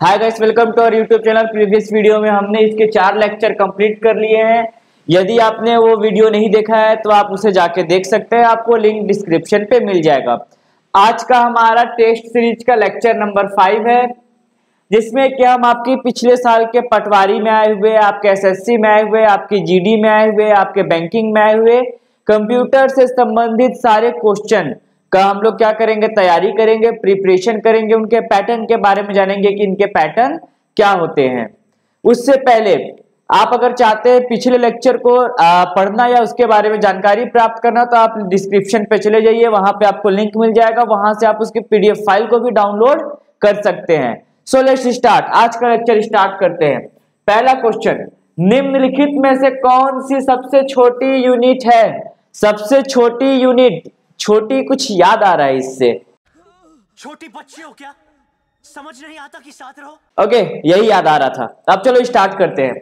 Hi guys, welcome to our YouTube channel. Previous video में हमने इसके 4 लेक्चर कंप्लीट कर लिए हैं। यदि आपने वो वीडियो नहीं देखा है तो आप उसे जाके देख सकते हैं, आपको लिंक डिस्क्रिप्शन पे मिल जाएगा। आज का हमारा टेस्ट सीरीज का लेक्चर नंबर 5 है, जिसमें कि हम आपकी पिछले साल के पटवारी में आए हुए, आपके एसएससी में आए हुए, आपकी जीडी में आए हुए, आपके बैंकिंग में आए हुए कंप्यूटर से संबंधित सारे क्वेश्चन का हम लोग क्या करेंगे, तैयारी करेंगे, प्रिपरेशन करेंगे, उनके पैटर्न के बारे में जानेंगे कि इनके पैटर्न क्या होते हैं। उससे पहले आप अगर चाहते हैं पिछले लेक्चर को पढ़ना या उसके बारे में जानकारी प्राप्त करना, तो आप डिस्क्रिप्शन पे चले जाइए, वहां पे आपको लिंक मिल जाएगा, वहां से आप उसकी पीडीएफ फाइल को भी डाउनलोड कर सकते हैं। सो लेट्स स्टार्ट, आज का लेक्चर स्टार्ट करते हैं। पहला क्वेश्चन, निम्नलिखित में से कौन सी सबसे छोटी यूनिट है? सबसे छोटी यूनिट, छोटी कुछ याद आ रहा है इससे? छोटी बच्ची हो क्या? समझ नहीं आता कि साथ रहो। ओके, यही याद आ रहा था। अब चलो स्टार्ट करते हैं।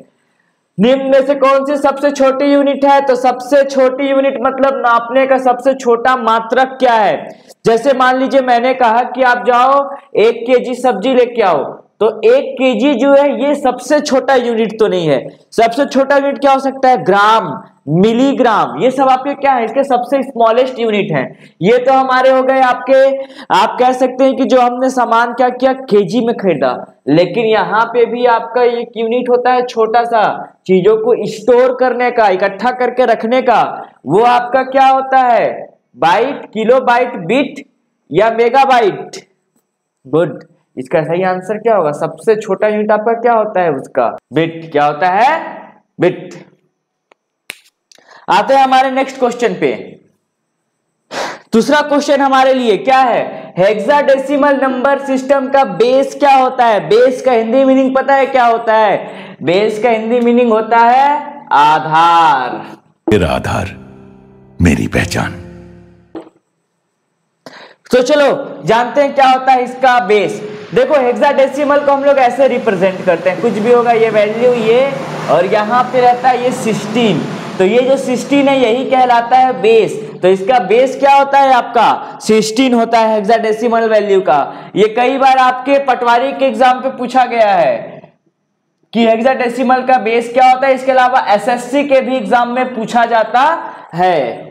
निम्न में से कौन सी सबसे छोटी यूनिट है? तो सबसे छोटी यूनिट मतलब नापने का सबसे छोटा मात्रक क्या है? जैसे मान लीजिए मैंने कहा कि आप जाओ 1 केजी सब्जी लेके आओ, तो 1 केजी जो है ये सबसे छोटा यूनिट तो नहीं है। सबसे छोटा यूनिट क्या हो सकता है? ग्राम, मिलीग्राम, ये सब आपके क्या है, इसके सबसे स्मॉलेस्ट यूनिट हैं। ये तो हमारे हो गए आपके, आप कह सकते हैं कि जो हमने सामान क्या किया, केजी में खरीदा। लेकिन यहाँ पे भी आपका एक यूनिट होता है छोटा सा, चीजों को स्टोर करने का, इकट्ठा करके रखने का। वो आपका क्या होता है? बाइट, किलोबाइट, बिट या मेगाबाइट? गुड। इसका सही आंसर क्या होगा? सबसे छोटा यूनिट आपका क्या होता है? उसका बिट। क्या होता है? बिट। आते हैं हमारे नेक्स्ट क्वेश्चन पे। दूसरा क्वेश्चन हमारे लिए क्या है? हेक्साडेसिमल नंबर सिस्टम का बेस क्या होता है? बेस का हिंदी मीनिंग पता है क्या होता है? बेस का हिंदी मीनिंग होता है आधार। मेरा आधार, मेरी पहचान। तो चलो जानते हैं क्या होता है इसका बेस। देखो, हेक्साडेसिमल को हम लोग ऐसे रिप्रेजेंट करते हैं, कुछ भी होगा ये वैल्यू ये, और यहाँ पे रहता है ये 16। तो ये जो 16 है यही कहलाता है बेस। तो इसका बेस क्या होता है? आपका 16 होता है हेक्साडेसिमल वैल्यू का। ये कई बार आपके पटवारी के एग्जाम पे पूछा गया है कि हेक्साडेसिमल का बेस क्या होता है। इसके अलावा एसएससी के भी एग्जाम में पूछा जाता है।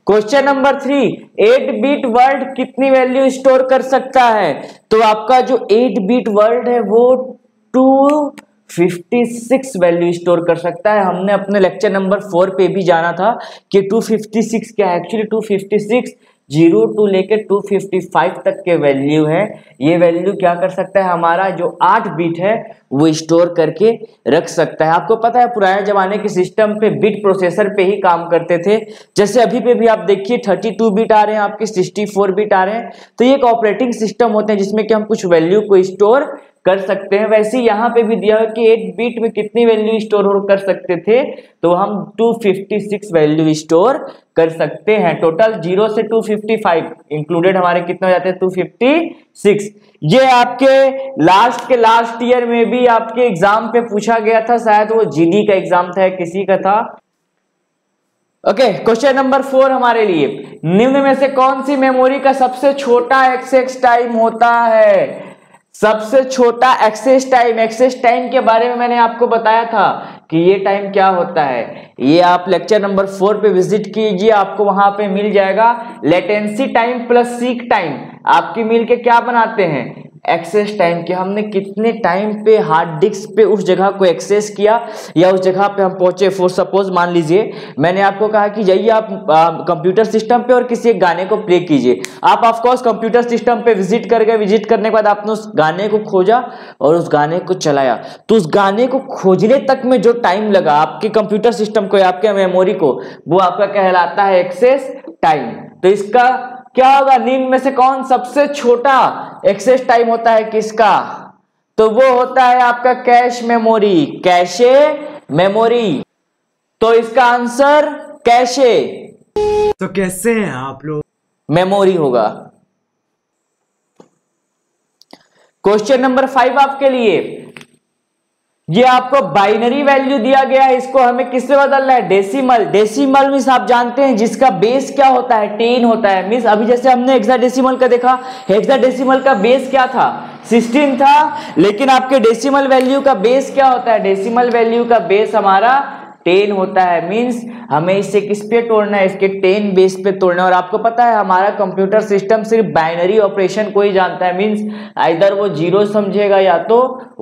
क्वेश्चन नंबर 3, 8 बिट वर्ड कितनी वैल्यू स्टोर कर सकता है? तो आपका जो 8 बिट वर्ड है वो 256 वैल्यू स्टोर कर सकता है। हमने अपने लेक्चर नंबर 4 पे भी जाना था कि 256 क्या है। एक्चुअली 256 0 टू लेकर 255 तक के वैल्यू है। ये वैल्यू क्या कर सकता है? हमारा जो 8 बिट है वो स्टोर करके रख सकता है। आपको पता है पुराने जमाने के सिस्टम पे बिट प्रोसेसर पे ही काम करते थे। जैसे अभी पे भी आप देखिए 32 बिट आ रहे हैं, आपके 64 बिट आ रहे हैं। तो ये एक ऑपरेटिंग सिस्टम होते हैं जिसमें कि हम कुछ वैल्यू को स्टोर कर सकते हैं। वैसे यहाँ पे भी दिया है कि 8 बिट में कितनी वैल्यू स्टोर कर सकते थे, तो हम 256 वैल्यू स्टोर कर सकते हैं। टोटल 0 से 255 इंक्लूडेड हमारे कितने हो जाते हैं? 256। ये आपके लास्ट के लास्ट ईयर में भी आपके एग्जाम पे पूछा गया था, शायद वो जीडी का एग्जाम था, किसी का था। ओके, क्वेश्चन नंबर 4 हमारे लिए, निम्न में से कौन सी मेमोरी का सबसे छोटा एक्सेस टाइम होता है? सबसे छोटा एक्सेस टाइम। एक्सेस टाइम के बारे में मैंने आपको बताया था कि ये टाइम क्या होता है। ये आप लेक्चर नंबर 4 पे विजिट कीजिए, आपको वहां पे मिल जाएगा। Latency time plus seek time आपकी मिल के क्या बनाते हैं? Access time. कि हमने कितने टाइम पे हार्ड डिस्क पे उस जगह को एक्सेस किया या उस जगह पे हम पहुंचे। फॉर सपोज मान लीजिए मैंने आपको कहा कि जाइए आप कंप्यूटर सिस्टम पे और किसी एक गाने को प्ले कीजिए। आप ऑफ कोर्स कंप्यूटर सिस्टम पे विजिट कर गए। विजिट करने के बाद आपने उस गाने को खोजा और उस गाने को चलाया। तो उस गाने को खोजने तक में जो टाइम लगा आपके कंप्यूटर सिस्टम को या आपके मेमोरी को, वो आपका कहलाता है एक्सेस टाइम। तो इसका क्या होगा? निम्न में से कौन सबसे छोटा एक्सेस टाइम होता है किसका? तो वो होता है आपका कैश मेमोरी, कैशे मेमोरी। तो इसका आंसर कैशे। तो कैसे हैं आप लोग? मेमोरी होगा। क्वेश्चन नंबर 5 आपके लिए, ये आपको बाइनरी वैल्यू दिया गया है, इसको हमें किससे बदलना है? डेसिमल। डेसिमल मींस आप जानते हैं जिसका बेस क्या होता है? 10 होता है। मींस अभी जैसे हमने हेक्साडेसिमल का देखा, हेक्साडेसिमल का बेस क्या था? 16 था, लेकिन आपके डेसिमल वैल्यू का बेस क्या होता है? डेसिमल वैल्यू का बेस हमारा 10 होता है। मींस हमें इसे किस पे तोड़ना है? इसके 10 बेस पे तोड़ना है। और आपको पता है हमारा कंप्यूटर सिस्टम सिर्फ बाइनरी ऑपरेशन को ही जानता है। मींस आइदर वो 0 समझेगा या तो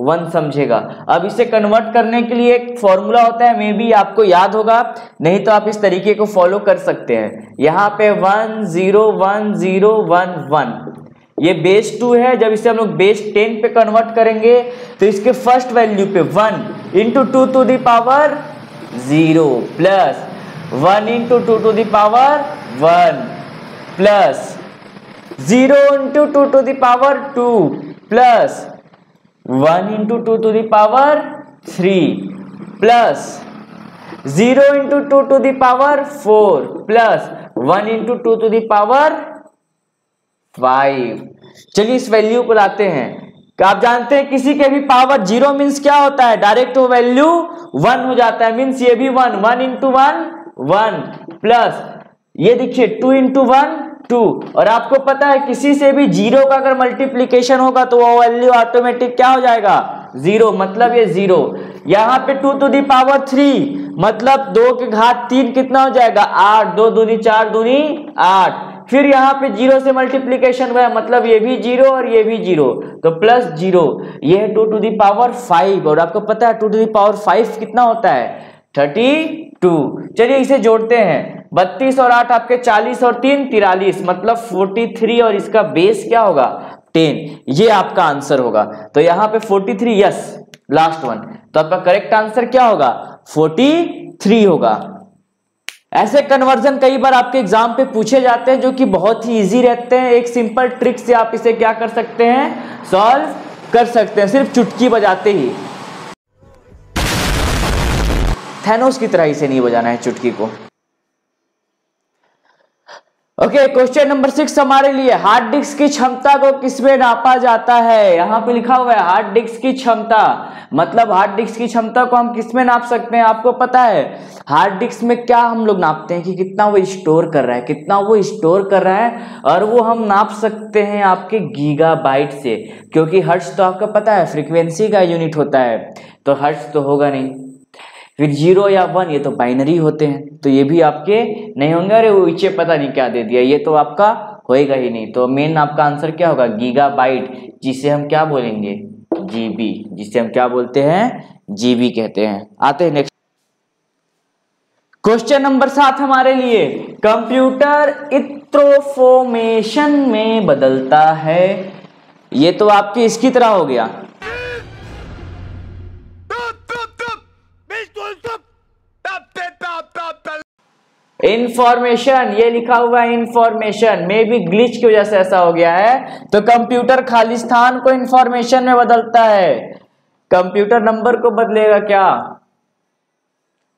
1 समझेगा। अब इसे कन्वर्ट करने के लिए एक फॉर्मूला होता है, मे बी आपको याद होगा, नहीं तो आप इस तरीके को फॉलो कर सकते हैं। यहाँ पे 1 0 1 0 1 1, ये बेस 2 है। जब इसे हम लोग बेस 10 पे कन्वर्ट करेंगे तो इसके फर्स्ट वैल्यू पे 1 into 2 to the power 0 plus 1 into 2 to the power 1 plus 0 into 2 to the power 2 plus 1 into 2 to the power 3 plus 0 into 2 to the power 4 plus 1 into 2 to the power 5। चलिए इस value को लाते हैं। आप जानते हैं किसी के भी पावर 0 मीन्स क्या होता है? डायरेक्ट वो वैल्यू 1 हो जाता है। मीन्स ये भी 1 1 इंटू 1 1 प्लस ये देखिए 2 इंटू 1 2। और आपको पता है किसी से भी 0 का अगर मल्टीप्लीकेशन होगा तो वो वैल्यू ऑटोमेटिक क्या हो जाएगा? 0, मतलब ये 0। यहाँ पे 2 टू दी पावर 3 मतलब 2 के घात 3 कितना हो जाएगा? 8, 2 दूनी 4 दूनी 8। फिर यहाँ पे 0 से मल्टीप्लीकेशन हुआ मतलब ये भी 0 और ये भी 0, तो प्लस 0। ये है 2 टू दी पावर 5। और आपको पता है 2 टू दी पावर 5 कितना होता है? 32। चलिए इसे जोड़ते हैं। 32 और 8 आपके 40 और 3 43 मतलब 43। और इसका बेस क्या होगा? 10। ये आपका आंसर होगा। तो यहाँ पे 43, यस लास्ट वन। तो आपका करेक्ट आंसर क्या होगा? 43 होगा। ऐसे कन्वर्जन कई बार आपके एग्जाम पे पूछे जाते हैं जो कि बहुत ही इजी रहते हैं। एक सिंपल ट्रिक से आप इसे क्या कर सकते हैं? सॉल्व कर सकते हैं, सिर्फ चुटकी बजाते ही। थैनोस की तरह इसे नहीं बजाना है चुटकी को। ओके, क्वेश्चन नंबर 6 हमारे लिए, हार्ड डिस्क की क्षमता को किसमें नापा जाता है? यहां पे लिखा हुआ है हार्ड डिस्क की क्षमता, मतलब हार्ड डिस्क की क्षमता को हम किसमें नाप सकते हैं? आपको पता है हार्ड डिस्क में क्या हम लोग नापते हैं कि कितना वो स्टोर कर रहा है, कितना वो स्टोर कर रहा है। और वो हम नाप सकते हैं आपके गीगाबाइट से, क्योंकि हर्ट्ज तो आपको पता है फ्रीक्वेंसी का यूनिट होता है, तो हर्ट्ज तो होगा नहीं। फिर 0 या 1 ये तो बाइनरी होते हैं, तो ये भी आपके नहीं होंगे। अरे वो नीचे पता नहीं क्या दे दिया, ये तो आपका होएगा ही नहीं। तो मेन आपका आंसर क्या होगा? गीगाबाइट, जिसे हम क्या बोलेंगे? जीबी, जिसे हम क्या बोलते हैं? जीबी कहते हैं। आते हैं नेक्स्ट क्वेश्चन नंबर 7 हमारे लिए, कंप्यूटर इंफॉर्मेशन में बदलता है। ये तो आपकी इसकी तरह हो गया, इंफॉर्मेशन, ये लिखा हुआ है इंफॉर्मेशन, में भी ग्लिच की वजह से ऐसा हो गया है। तो कंप्यूटर खालिस्तान को इंफॉर्मेशन में बदलता है। कंप्यूटर नंबर को बदलेगा क्या?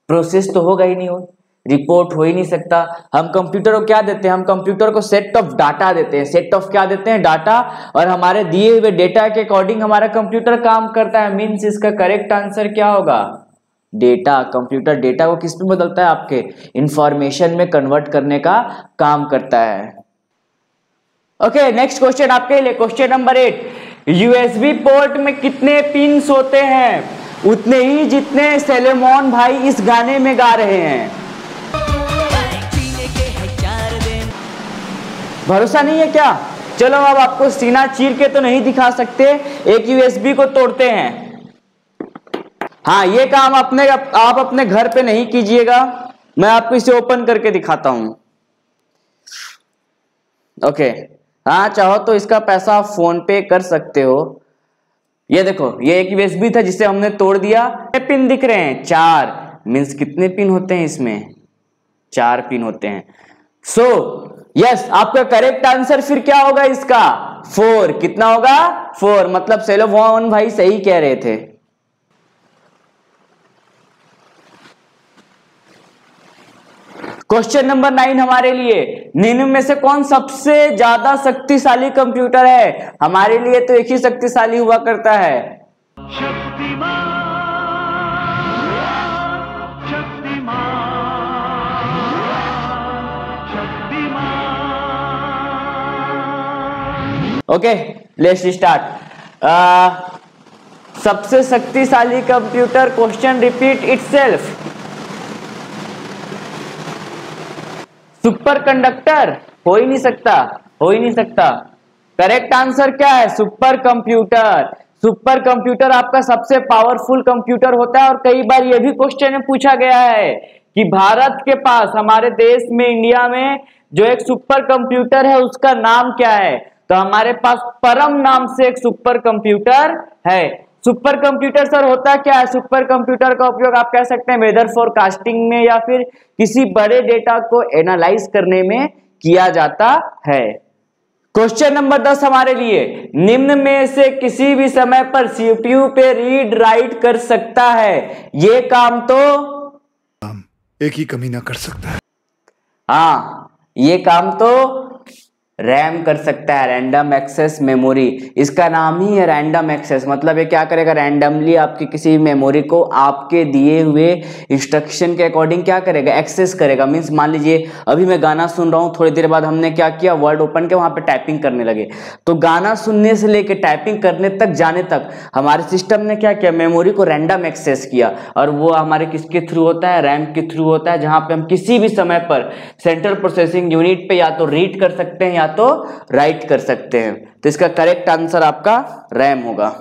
प्रोसेस तो होगा ही नहीं, हो रिपोर्ट हो ही नहीं सकता। हम कंप्यूटर को क्या देते हैं? हम कंप्यूटर को सेट ऑफ डाटा देते हैं। सेट ऑफ क्या देते हैं? डाटा। और हमारे दिए हुए डेटा के अकॉर्डिंग हमारा कंप्यूटर काम करता है। मीन्स इसका करेक्ट आंसर क्या होगा? डेटा। कंप्यूटर डेटा को किस में बदलता है? आपके इंफॉर्मेशन में कन्वर्ट करने का काम करता है। ओके, नेक्स्ट क्वेश्चन आपके लिए, क्वेश्चन नंबर 8, यूएसबी पोर्ट में कितने पिन्स होते हैं? उतने ही जितने सैलेमोन भाई इस गाने में गा रहे हैं। भरोसा नहीं है क्या? चलो अब आपको सीना चीर के तो नहीं दिखा सकते, एक यूएसबी को तोड़ते हैं। हाँ, ये काम आप अपने घर पे नहीं कीजिएगा, मैं आपको इसे ओपन करके दिखाता हूं। ओके, हाँ चाहो तो इसका पैसा आप फोन पे कर सकते हो। ये देखो, ये एक यूएसबी था जिसे हमने तोड़ दिया। कितने पिन दिख रहे हैं? 4। मीन्स कितने पिन होते हैं इसमें? 4 पिन होते हैं। सो यस, आपका करेक्ट आंसर फिर क्या होगा इसका? 4। कितना होगा? 4। मतलब सैलेमोन भाई सही कह रहे थे। क्वेश्चन नंबर 9 हमारे लिए, निम्न में से कौन सबसे ज्यादा शक्तिशाली कंप्यूटर है? हमारे लिए तो एक ही शक्तिशाली हुआ करता है, ओके लेट्स स्टार्ट। सबसे शक्तिशाली computer, question repeat itself. Super conductor, हो ही नहीं सकता, हो ही नहीं सकता। करेक्ट आंसर क्या है? Super computer. सुपर कंप्यूटर आपका सबसे पावरफुल कंप्यूटर होता है। और कई बार यह भी क्वेश्चन में पूछा गया है कि भारत के पास, हमारे देश में, इंडिया में जो एक सुपर कंप्यूटर है उसका नाम क्या है? तो हमारे पास परम नाम से एक सुपर कंप्यूटर है। सुपर कंप्यूटर सर होता क्या है? सुपर कंप्यूटर का उपयोग आप कह सकते हैं वेदर फोरकास्टिंग में या फिर किसी बड़े डेटा को एनालाइज करने में किया जाता है। क्वेश्चन नंबर 10 हमारे लिए, निम्न में से किसी भी समय पर सीपीयू पे रीड राइट कर सकता है? ये काम तो एक ही कमीना कर सकता है। हाँ, ये काम तो रैम कर सकता है, रैंडम एक्सेस मेमोरी। इसका नाम ही है रैंडम एक्सेस। मतलब ये क्या करेगा? रैंडमली आपकी किसी मेमोरी को आपके दिए हुए इंस्ट्रक्शन के अकॉर्डिंग क्या करेगा? एक्सेस करेगा। मीन्स मान लीजिए अभी मैं गाना सुन रहा हूँ, थोड़ी देर बाद हमने क्या किया? वर्ड ओपन किया, वहां पे टाइपिंग करने लगे। तो गाना सुनने से लेके टाइपिंग करने तक जाने तक हमारे सिस्टम ने क्या किया? मेमोरी को रैंडम एक्सेस किया। और वो हमारे किसके थ्रू होता है? रैम के थ्रू होता है, जहां पे हम किसी भी समय पर सेंट्रल प्रोसेसिंग यूनिट पे या तो रीड कर सकते हैं या तो राइट कर सकते हैं। तो इसका करेक्ट आंसर आपका रैम होगा।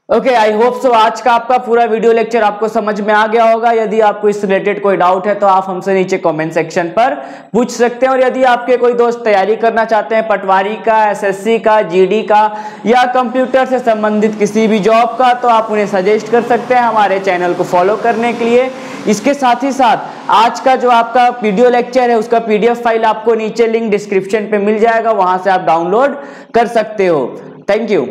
ओके, आई होप सो आज का आपका पूरा वीडियो लेक्चर आपको समझ में आ गया होगा। यदि आपको इस रिलेटेड कोई डाउट है तो आप हमसे नीचे कमेंट सेक्शन पर पूछ सकते हैं। और यदि आपके कोई दोस्त तैयारी करना चाहते हैं पटवारी का, एसएससी का, जीडी का या कंप्यूटर से संबंधित किसी भी जॉब का, तो आप उन्हें सजेस्ट कर सकते हैं हमारे चैनल को फॉलो करने के लिए। इसके साथ ही साथ आज का जो आपका वीडियो लेक्चर है उसका पीडीएफ फाइल आपको नीचे लिंक डिस्क्रिप्शन पे मिल जाएगा, वहां से आप डाउनलोड कर सकते हो। Thank you.